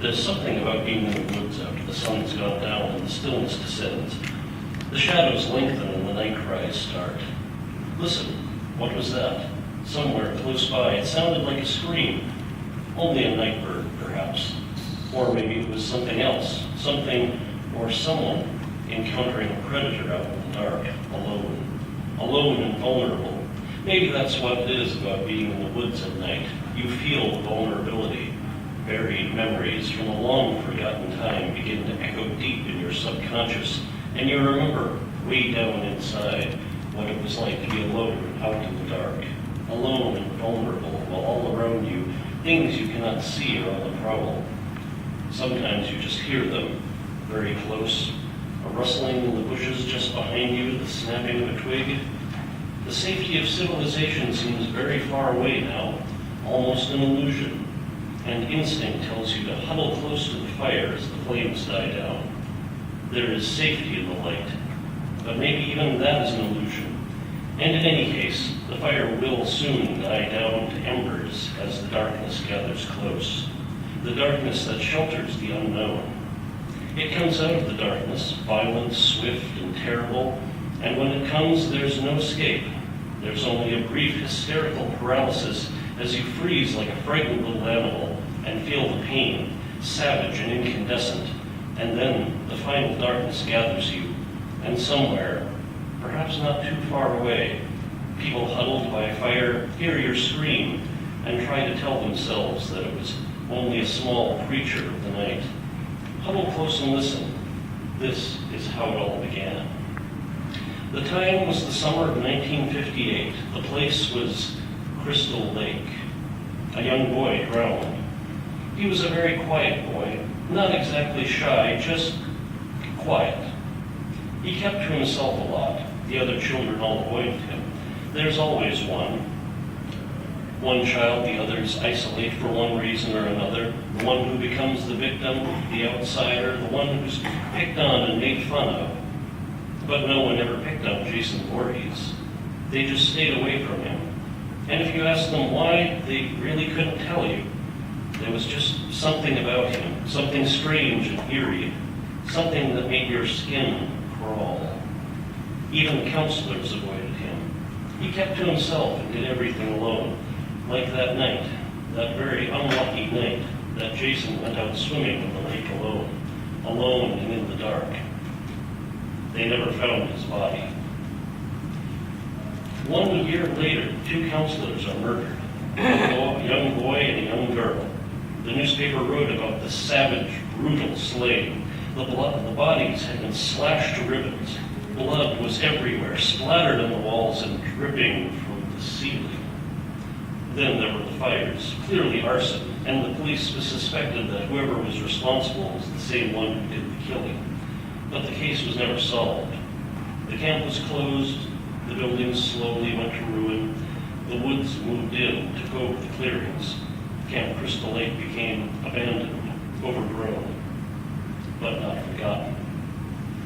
There's something about being in the woods after the sun's gone down and the stillness descends. The shadows lengthen and the night cries start. Listen, what was that? Somewhere close by, it sounded like a scream. Only a night bird, perhaps. Or maybe it was something else, something or someone encountering a predator out in the dark, alone and vulnerable. Maybe that's what it is about being in the woods at night. You feel vulnerability. Buried memories from a long forgotten time begin to echo deep in your subconscious, and you remember way down inside what it was like to be alone out in the dark, alone and vulnerable, while all around you, things you cannot see are on the prowl. Sometimes you just hear them, very close, a rustling in the bushes just behind you, the snapping of a twig. The safety of civilization seems very far away now, almost an illusion, and instinct tells you to huddle close to the fire as the flames die down. There is safety in the light, but maybe even that is an illusion. And in any case, the fire will soon die down to embers as the darkness gathers close, the darkness that shelters the unknown. It comes out of the darkness, violent, swift, and terrible, and when it comes, there's no escape. There's only a brief hysterical paralysis as you freeze like a frightened little animal and feel the pain, savage and incandescent, and then the final darkness gathers you, and somewhere, perhaps not too far away, people huddled by a fire hear your scream and try to tell themselves that it was only a small creature of the night. Huddle close and listen. This is how it all began. The time was the summer of 1958. The place was Crystal Lake. A young boy drowned. He was a very quiet boy, not exactly shy, just quiet. He kept to himself a lot. The other children all avoided him. There's always one child the others isolate for one reason or another, the one who becomes the victim, the outsider, the one who's picked on and made fun of. But no one ever picked on Jason Voorhees. They just stayed away from him. And if you asked them why, they really couldn't tell you. There was just something about him, something strange and eerie, something that made your skin crawl. Even counselors avoided him. He kept to himself and did everything alone. Like that night, that very unlucky night, that Jason went out swimming in the lake alone and in the dark. They never found his body. 1 year later, 2 counselors are murdered, a young boy and a young girl. The newspaper wrote about the savage, brutal slaying. The bodies had been slashed to ribbons. Blood was everywhere, splattered on the walls and dripping from the ceiling. Then there were the fires, clearly arson, and the police suspected that whoever was responsible was the same one who did the killing. But the case was never solved. The camp was closed, the buildings slowly went to ruin, the woods moved in, took over the clearings. Camp Crystal Lake became abandoned, overgrown, but not forgotten.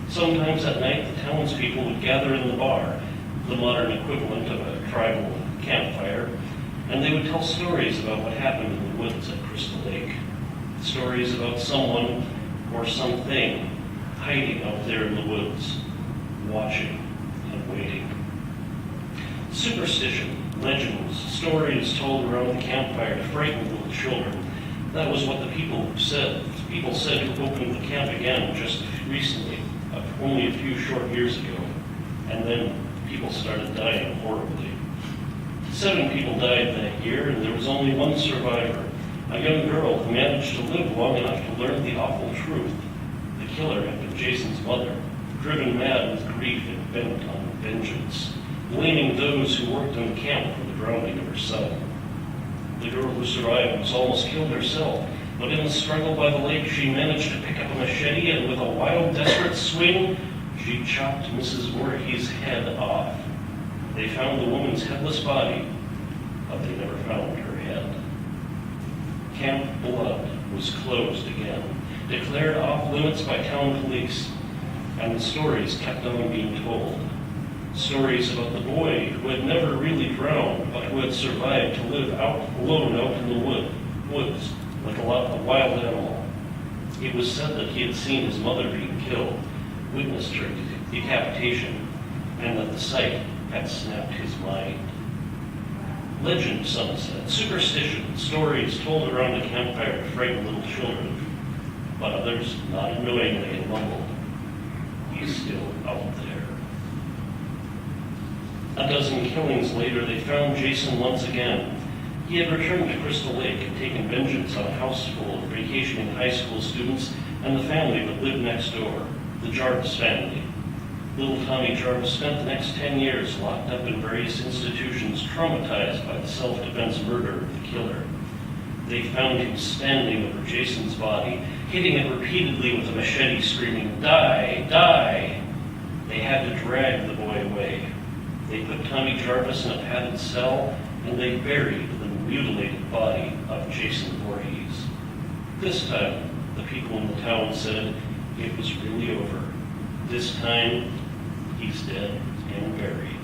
Sometimes at night, the townspeople would gather in the bar, the modern equivalent of a tribal campfire, and they would tell stories about what happened in the woods at Crystal Lake. Stories about someone or something hiding out there in the woods, watching and waiting. Superstition, legends, stories told around the campfire to frighten little children. That was what the people said. People said who opened the camp again just recently, only a few short years ago. And then people started dying horribly. 7 people died that year, and there was only one survivor, a young girl who managed to live long enough to learn the awful truth. The killer had been Jason's mother, driven mad with grief and bent on vengeance, blaming those who worked in the camp for the drowning of her son. The girl who survived was almost killed herself, but in the struggle by the lake, she managed to pick up a machete, and with a wild, desperate swing, she chopped Mrs. Voorhees' head off. They found the woman's headless body, but they never found her head. Camp Blood was closed again, declared off limits by town police, and the stories kept on being told. Stories about the boy who had never really drowned, but who had survived to live out alone out in the woods, like a wild animal, It was said that he had seen his mother being killed, witnessed her decapitation, and that the sight had snapped his mind. Legend, some said, superstition, stories told around a campfire to frighten little children, but others nodded knowingly and mumbled, "He's still out there." A dozen killings later, they found Jason once again. He had returned to Crystal Lake and taken vengeance on a house full of vacationing high school students and the family that lived next door, the Jarvis family. Little Tommy Jarvis spent the next 10 years locked up in various institutions, traumatized by the self-defense murder of the killer. They found him standing over Jason's body, hitting it repeatedly with a machete, screaming, "Die! Die!" They had to drag the boy away. They put Tommy Jarvis in a padded cell, and they buried the mutilated body of Jason Voorhees. This time, the people in the town said it was really over. This time, he's dead and buried.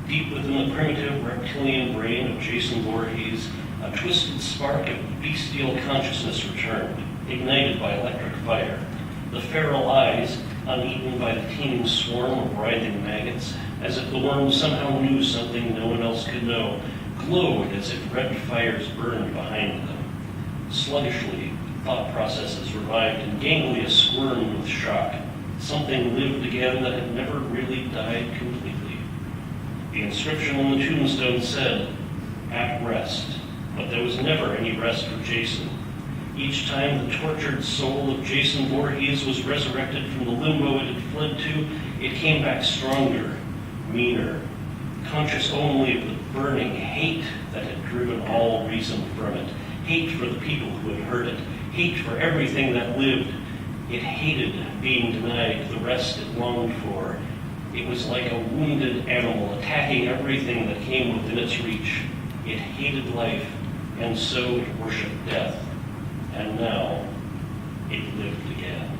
Deep within the primitive reptilian brain of Jason Voorhees, a twisted spark of bestial consciousness returned, ignited by electric fire. The feral eyes, uneaten by the teeming swarm of writhing maggots, as if the worms somehow knew something no one else could know, glowed as if red fires burned behind them. Sluggishly, thought processes revived and Ganglia squirmed with shock. Something lived again that had never really died completely. The inscription on the tombstone said, "At rest," but there was never any rest for Jason. Each time the tortured soul of Jason Voorhees was resurrected from the limbo it had fled to, it came back stronger, meaner, conscious only of the burning hate that had driven all reason from it, hate for the people who had heard it, hate for everything that lived. It hated being denied the rest it longed for. It was like a wounded animal attacking everything that came within its reach. It hated life, and so it worshipped death. And now, it lived again.